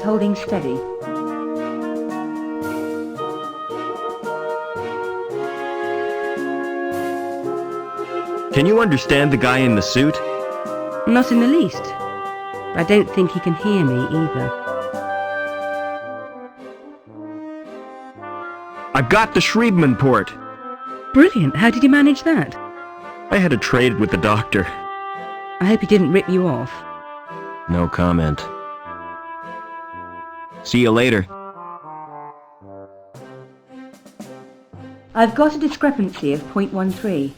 holding steady. Can you understand the guy in the suit? Not in the least. I don't think he can hear me either. I've got the Schriebman port. Brilliant. How did you manage that? I had to trade it with the doctor. I hope he didn't rip you off. No comment. See you later. I've got a discrepancy of 0.13.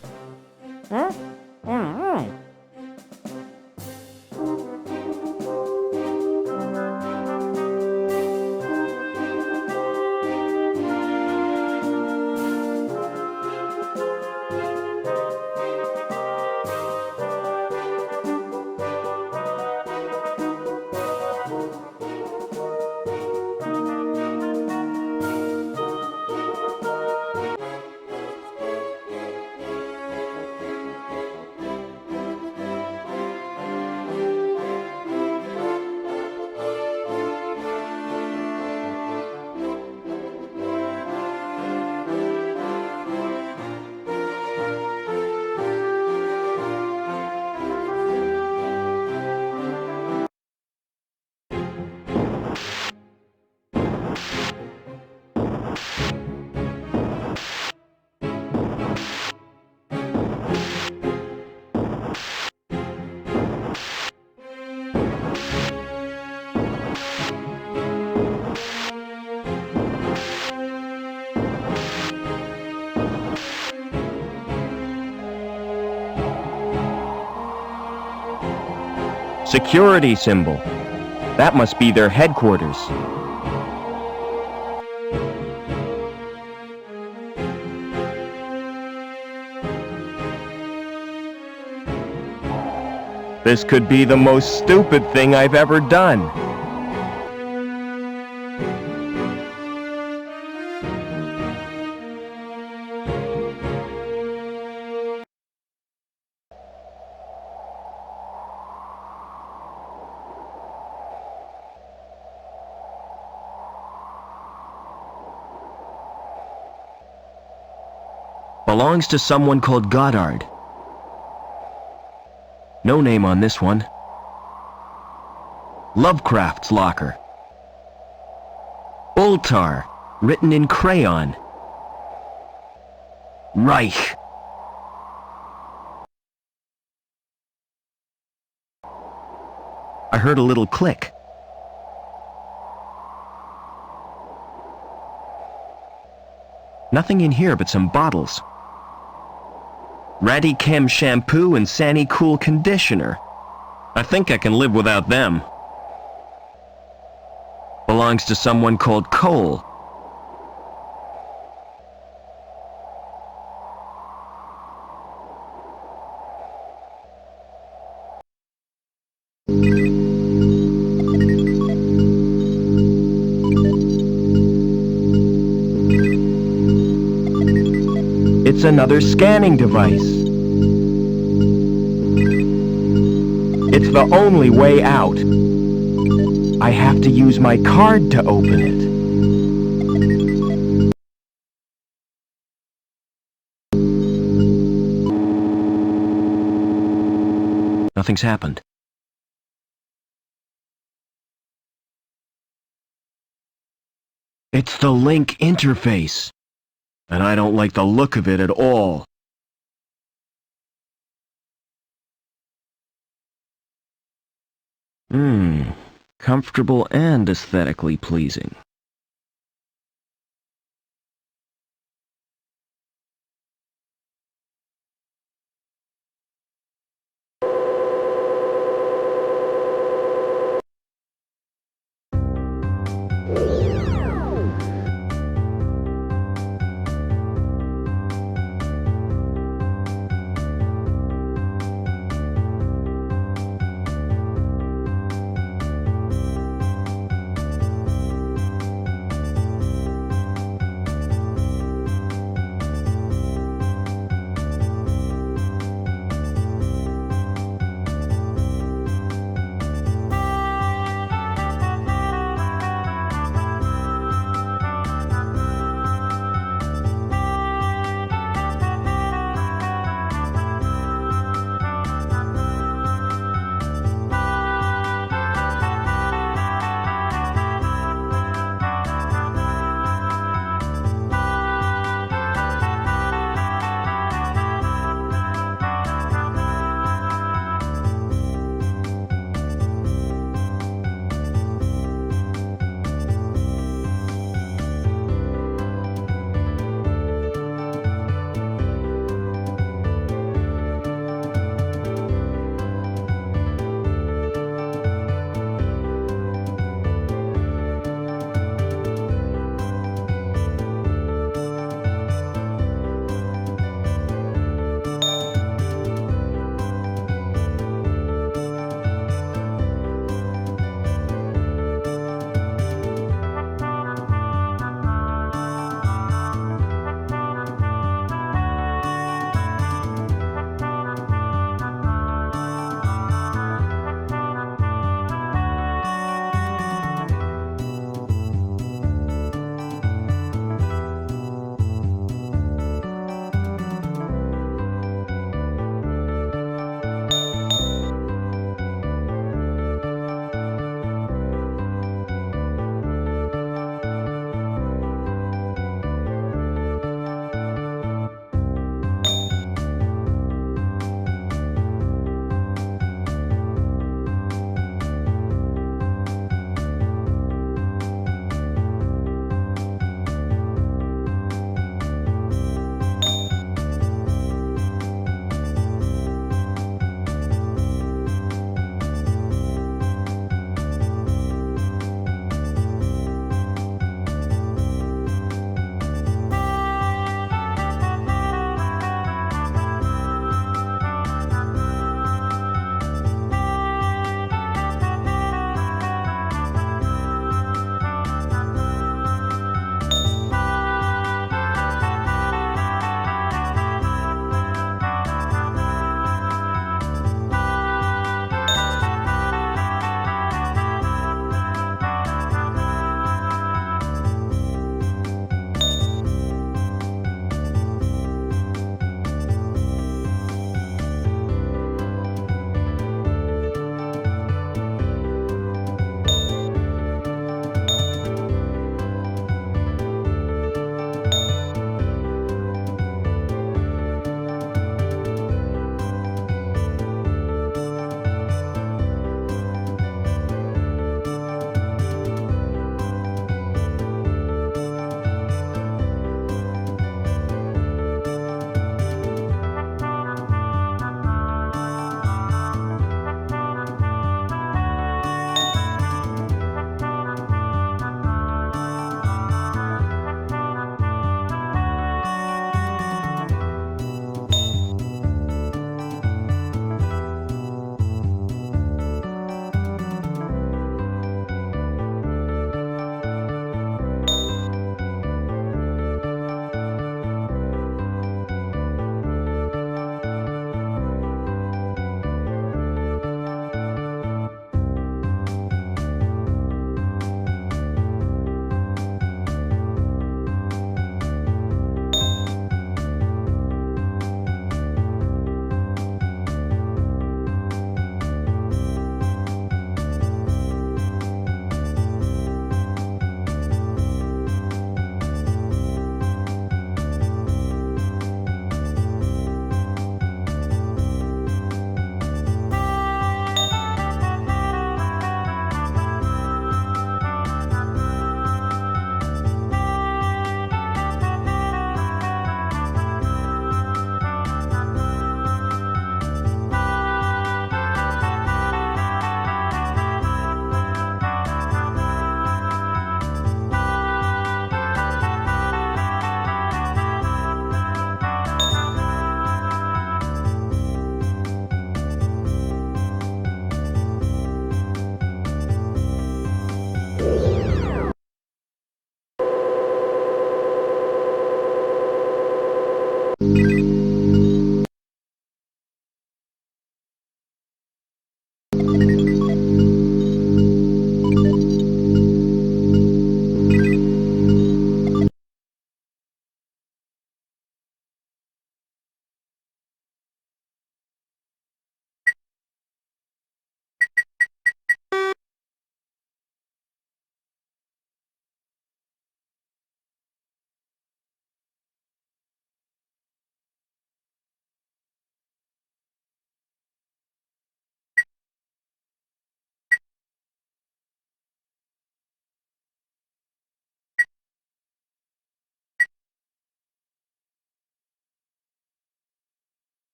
Security symbol. That must be their headquarters. This could be the most stupid thing I've ever done. Belongs to someone called Goddard. No name on this one. Lovecraft's locker. Ultar, written in crayon. Reich. I heard a little click. Nothing in here but some bottles. Radicam shampoo and Sani Cool conditioner. I think I can live without them. Belongs to someone called Cole. It's another scanning device. It's the only way out. I have to use my card to open it. Nothing's happened. It's the LINC interface. And I don't like the look of it at all. Comfortable and aesthetically pleasing.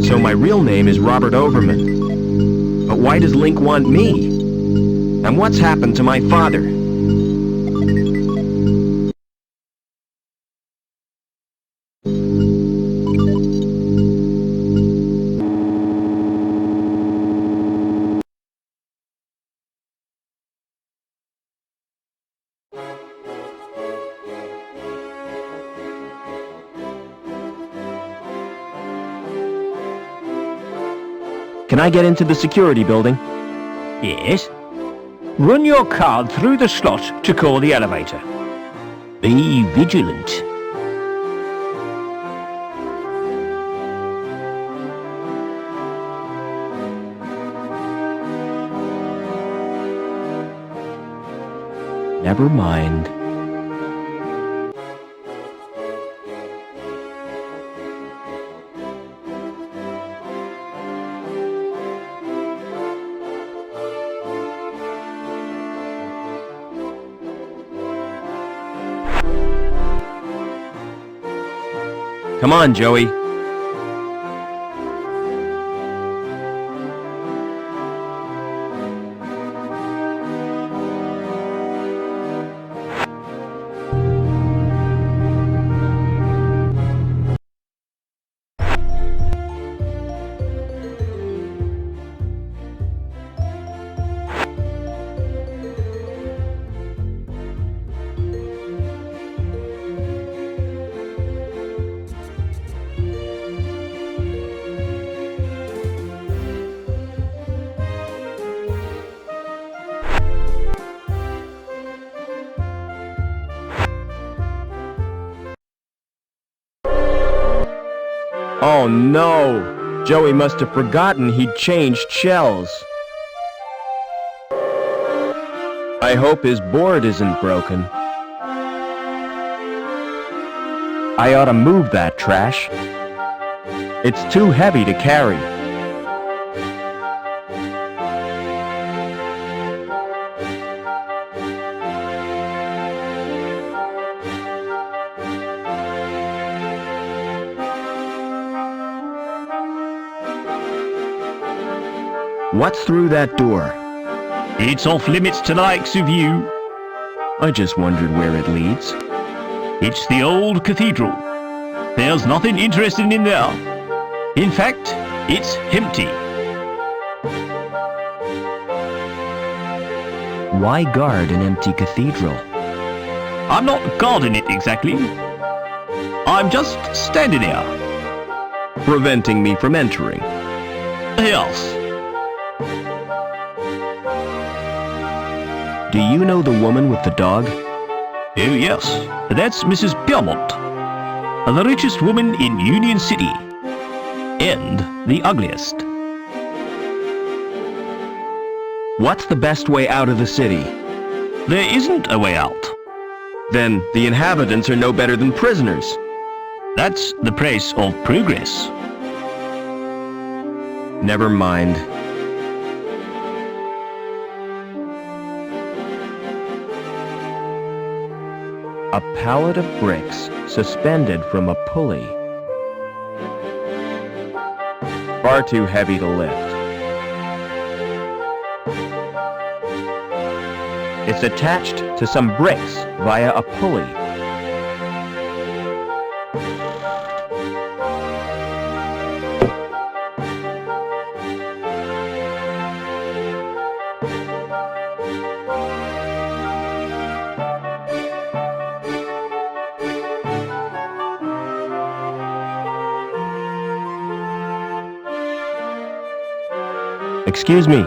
So my real name is Robert Overman. But why does LINC want me? And what's happened to my father? Can I get into the security building? Yes. Run your card through the slot to call the elevator. Be vigilant. Never mind. Come on, Joey. Oh no! Joey must have forgotten he'd changed shells. I hope his board isn't broken. I ought to move that trash. It's too heavy to carry. What's through that door? It's off limits to the likes of you. I just wondered where it leads. It's the old cathedral. There's nothing interesting in there. In fact, it's empty. Why guard an empty cathedral? I'm not guarding it exactly. I'm just standing there. Preventing me from entering. Yes. Do you know the woman with the dog? Oh yes, that's Mrs. Piermont, the richest woman in Union City, and the ugliest. What's the best way out of the city? There isn't a way out. Then the inhabitants are no better than prisoners. That's the price of progress. Never mind. A pallet of bricks suspended from a pulley. Far too heavy to lift. It's attached to some bricks via a pulley. Excuse me.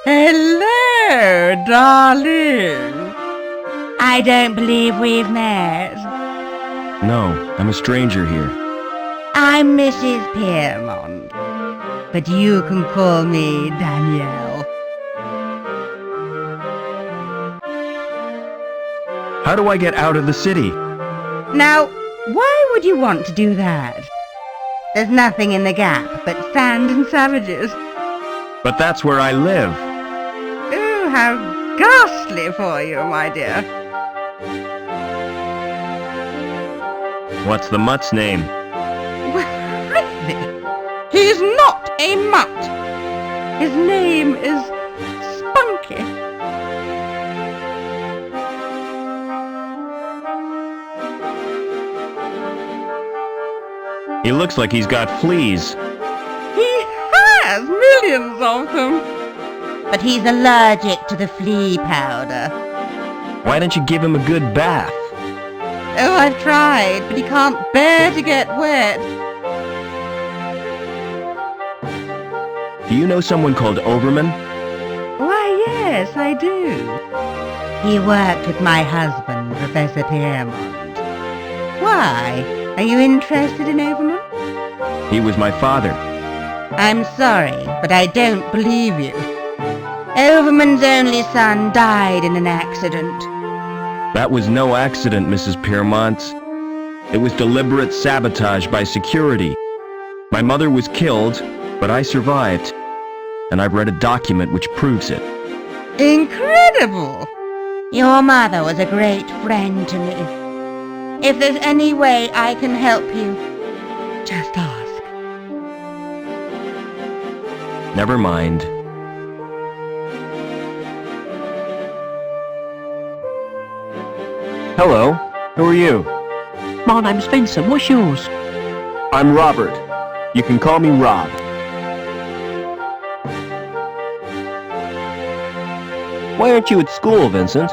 Hello, darling. I don't believe we've met. No, I'm a stranger here. I'm Mrs. Piermont, but you can call me Danielle. How do I get out of the city? Now, why would you want to do that? There's nothing in the gap but sand and savages. But that's where I live. Oh, how ghastly for you, my dear. What's the mutt's name? He's not a mutt. His name is Spunky. He looks like he's got fleas. He has millions of them. But he's allergic to the flea powder. Why don't you give him a good bath? Oh, I've tried, but he can't bear to get wet. Do you know someone called Overman? Why, yes, I do. He worked with my husband, Professor Piermont. Why? Are you interested in Overman? He was my father. I'm sorry, but I don't believe you. Overman's only son died in an accident. That was no accident, Mrs. Piermont. It was deliberate sabotage by security. My mother was killed, but I survived. And I've read a document which proves it. Incredible! Your mother was a great friend to me. If there's any way I can help you, just ask. Never mind. Hello, who are you? My name's Vincent, what's yours? I'm Robert. You can call me Rob. Why aren't you at school, Vincent?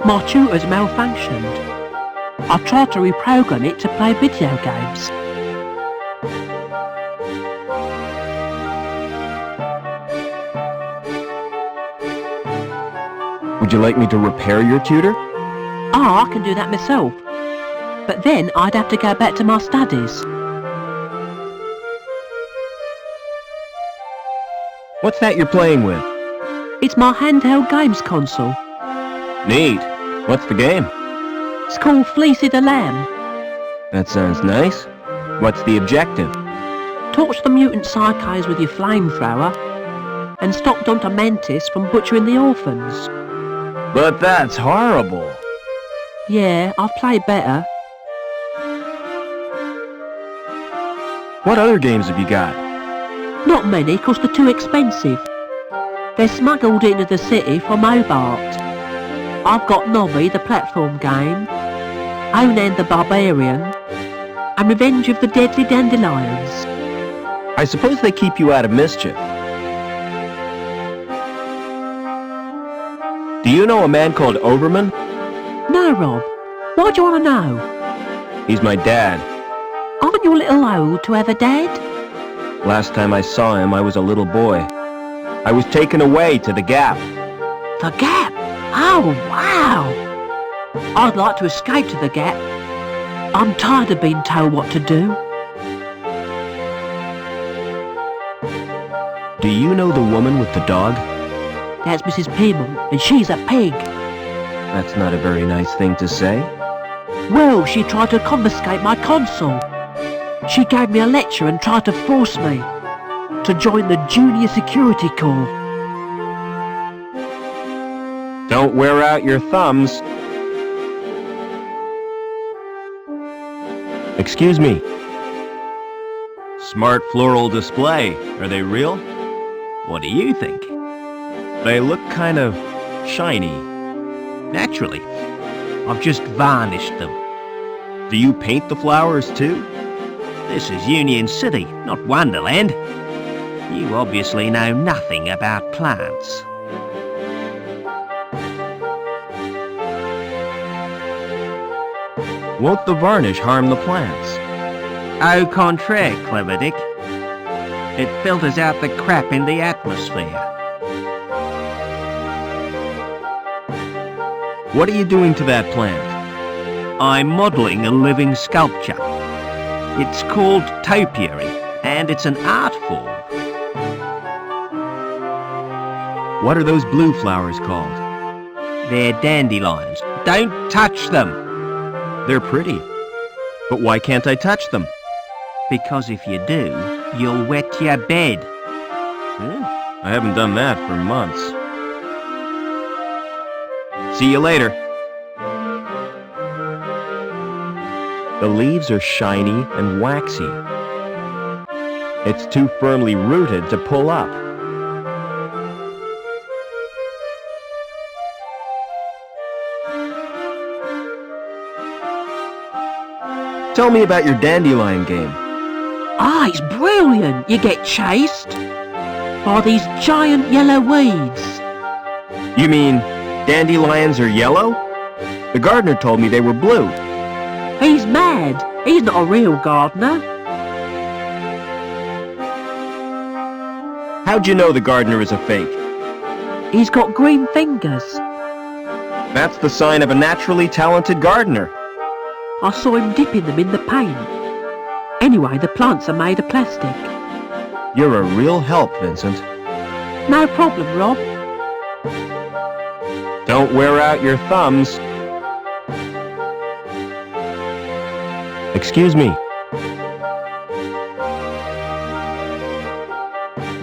My tutor's malfunctioned. I tried to reprogram it to play video games. Would you like me to repair your tutor? I can do that myself. But then I'd have to go back to my studies. What's that you're playing with? It's my handheld games console. Neat. What's the game? It's called Fleecy the Lamb. That sounds nice. What's the objective? Torch the mutant psychos with your flamethrower and stop Dr. Mantis from butchering the orphans. But that's horrible. Yeah, I've played better. What other games have you got? Not many, 'cause they're too expensive. They're smuggled into the city from Hobart. I've got Nobby, the platform game, Onan the Barbarian, and Revenge of the Deadly Dandelions. I suppose they keep you out of mischief. Do you know a man called Overman? No, Rob. Why do you want to know? He's my dad. Aren't you a little old to have a dad? Last time I saw him, I was a little boy. I was taken away to the Gap. The Gap? Oh, wow! I'd like to escape to the Gap. I'm tired of being told what to do. Do you know the woman with the dog? That's Mrs. Piermont, and she's a pig. That's not a very nice thing to say. Well, she tried to confiscate my console. She gave me a lecture and tried to force me to join the Junior Security Corps. Don't wear out your thumbs. Excuse me. Smart floral display. Are they real? What do you think? They look kind of shiny. Naturally. I've just varnished them. Do you paint the flowers too? This is Union City, not Wonderland. You obviously know nothing about plants. Won't the varnish harm the plants? Au contraire, Clever Dick. It filters out the crap in the atmosphere. What are you doing to that plant? I'm modelling a living sculpture. It's called topiary, and it's an art form. What are those blue flowers called? They're dandelions. Don't touch them! They're pretty. But why can't I touch them? Because if you do, you'll wet your bed. I haven't done that for months. See you later. The leaves are shiny and waxy. It's too firmly rooted to pull up. Tell me about your dandelion game. Ah, it's brilliant. You get chased by these giant yellow weeds. You mean dandelions are yellow? The gardener told me they were blue. He's mad. He's not a real gardener. How'd you know the gardener is a fake? He's got green fingers. That's the sign of a naturally talented gardener. I saw him dipping them in the paint. Anyway, the plants are made of plastic. You're a real help, Vincent. No problem, Rob. Don't wear out your thumbs. Excuse me.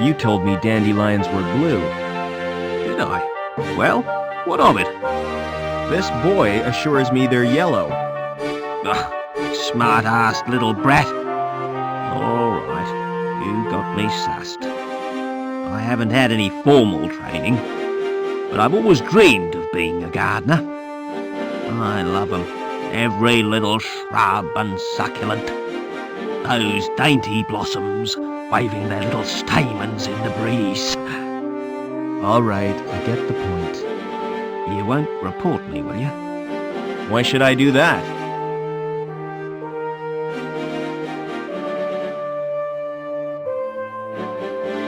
You told me dandelions were blue. Did I? Well, what of it? This boy assures me they're yellow. Ugh, smart-assed little brat. All right, you got me sussed. I haven't had any formal training, but I've always dreamed of being a gardener. I love 'em, every little shrub and succulent. Those dainty blossoms waving their little stamens in the breeze. All right, I get the point. You won't report me, will you? Why should I do that?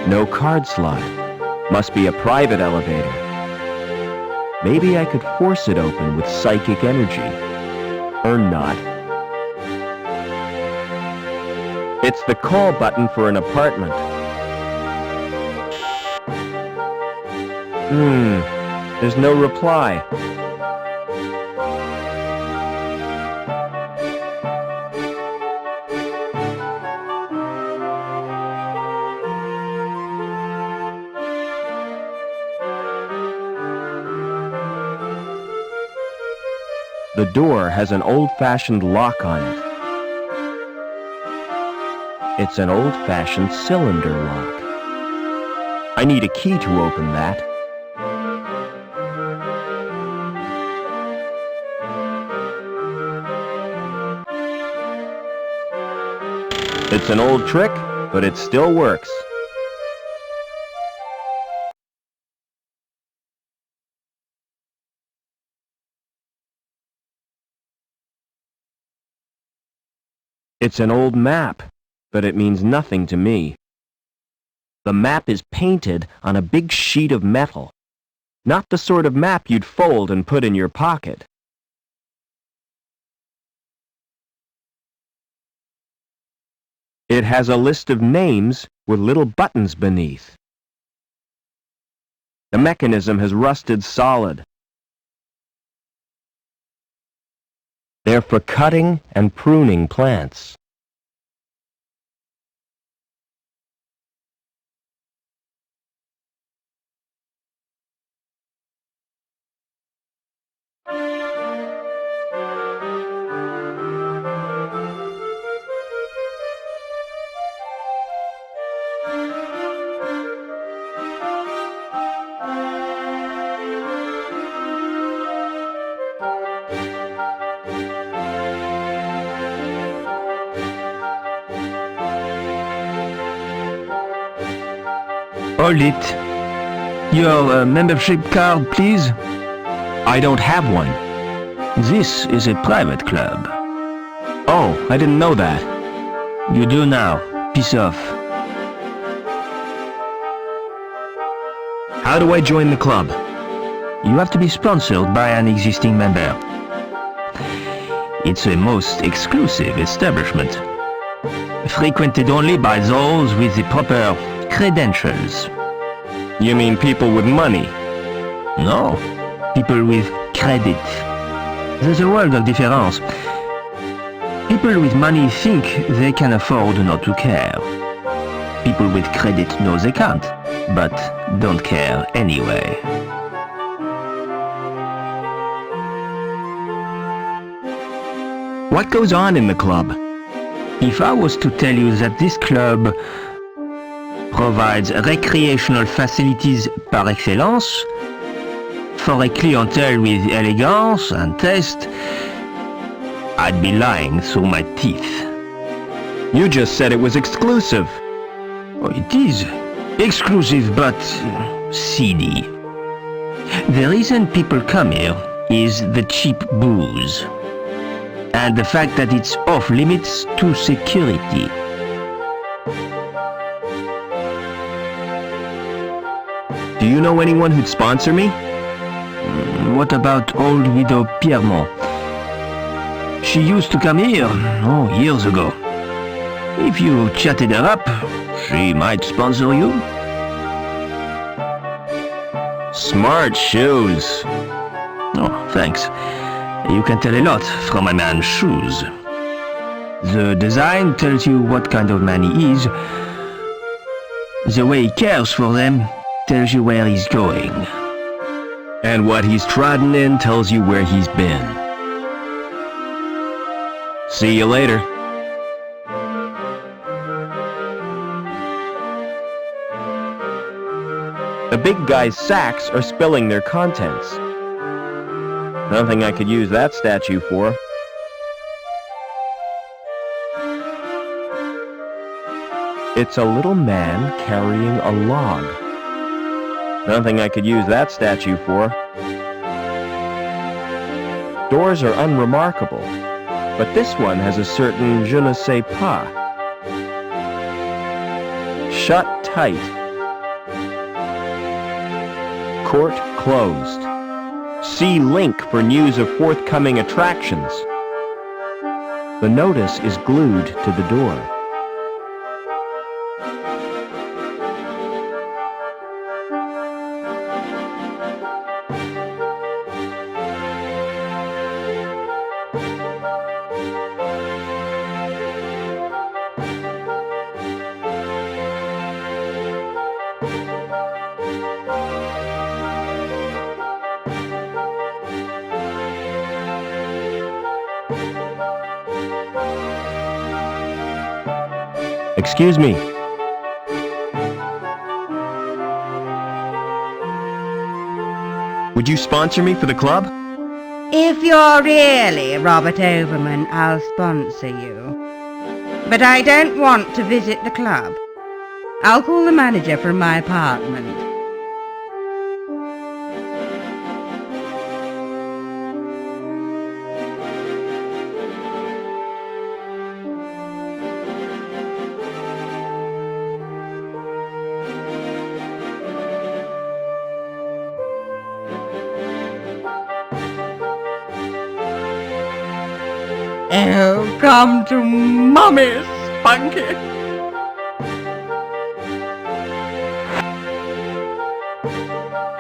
No card slot. Must be a private elevator. Maybe I could force it open with psychic energy. Or not. It's the call button for an apartment. There's no reply. The door has an old-fashioned lock on it. It's an old-fashioned cylinder lock. I need a key to open that. It's an old trick, but it still works. It's an old map, but it means nothing to me. The map is painted on a big sheet of metal, not the sort of map you'd fold and put in your pocket. It has a list of names with little buttons beneath. The mechanism has rusted solid. They're for cutting and pruning plants. Hold it. Your membership card, please. I don't have one. This is a private club. Oh, I didn't know that. You do now. Piss off. How do I join the club? You have to be sponsored by an existing member. It's a most exclusive establishment. Frequented only by those with the proper credentials. You mean people with money? No, people with credit. There's a world of difference. People with money think they can afford not to care. People with credit know they can't, but don't care anyway. What goes on in the club? If I was to tell you that this club provides recreational facilities par excellence for a clientele with elegance and taste, I'd be lying through my teeth. You just said it was exclusive. Oh, it is exclusive but seedy. The reason people come here is the cheap booze, and the fact that it's off limits to security. Do you know anyone who'd sponsor me? What about old widow Piermont? She used to come here, years ago. If you chatted her up, she might sponsor you. Smart shoes. Oh, thanks. You can tell a lot from a man's shoes. The design tells you what kind of man he is. The way he cares for them tells you where he's going. And what he's trodden in tells you where he's been. See you later. The big guy's sacks are spilling their contents. Nothing I could use that statue for. It's a little man carrying a log. Nothing I could use that statue for. Doors are unremarkable, but this one has a certain je ne sais pas. Shut tight. Court closed. See LINC for news of forthcoming attractions. The notice is glued to the door. Excuse me. Would you sponsor me for the club? If you're really Robert Overman, I'll sponsor you. But I don't want to visit the club. I'll call the manager from my apartment. Oh, come to Mummy, Spunky.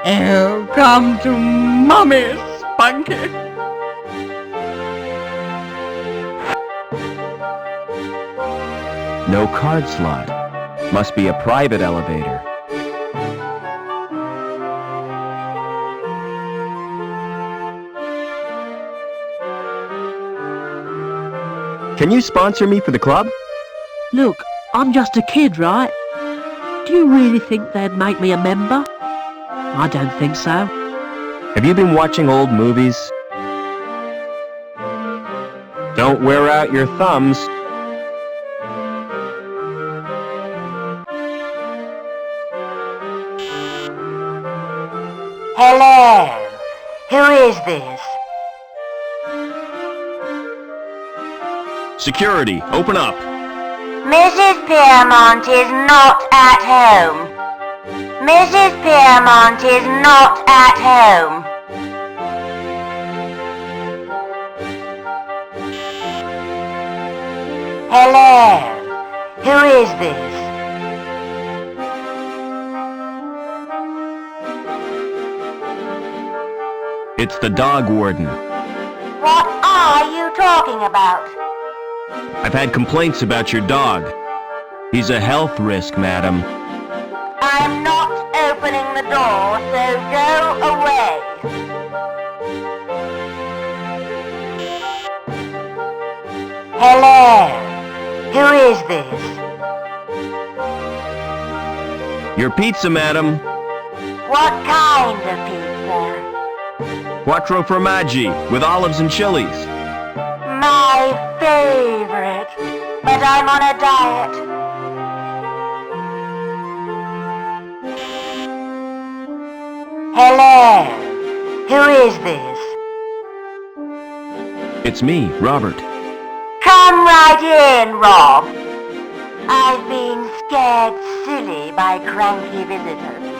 Oh, come to Mummy, Spunky. No card slot. Must be a private elevator. Can you sponsor me for the club? Look, I'm just a kid, right? Do you really think they'd make me a member? I don't think so. Have you been watching old movies? Don't wear out your thumbs. Hello. Who is this? Security, open up. Mrs. Piermont is not at home. Mrs. Piermont is not at home. Hello. Who is this? It's the dog warden. What are you talking about? I've had complaints about your dog. He's a health risk, madam. I'm not opening the door, so go away. Hello. Who is this? Your pizza, madam. What kind of pizza? Quattro formaggi, with olives and chilies. My favorite. But I'm on a diet. Hello. Who is this? It's me, Robert. Come right in, Rob. I've been scared silly by cranky visitors.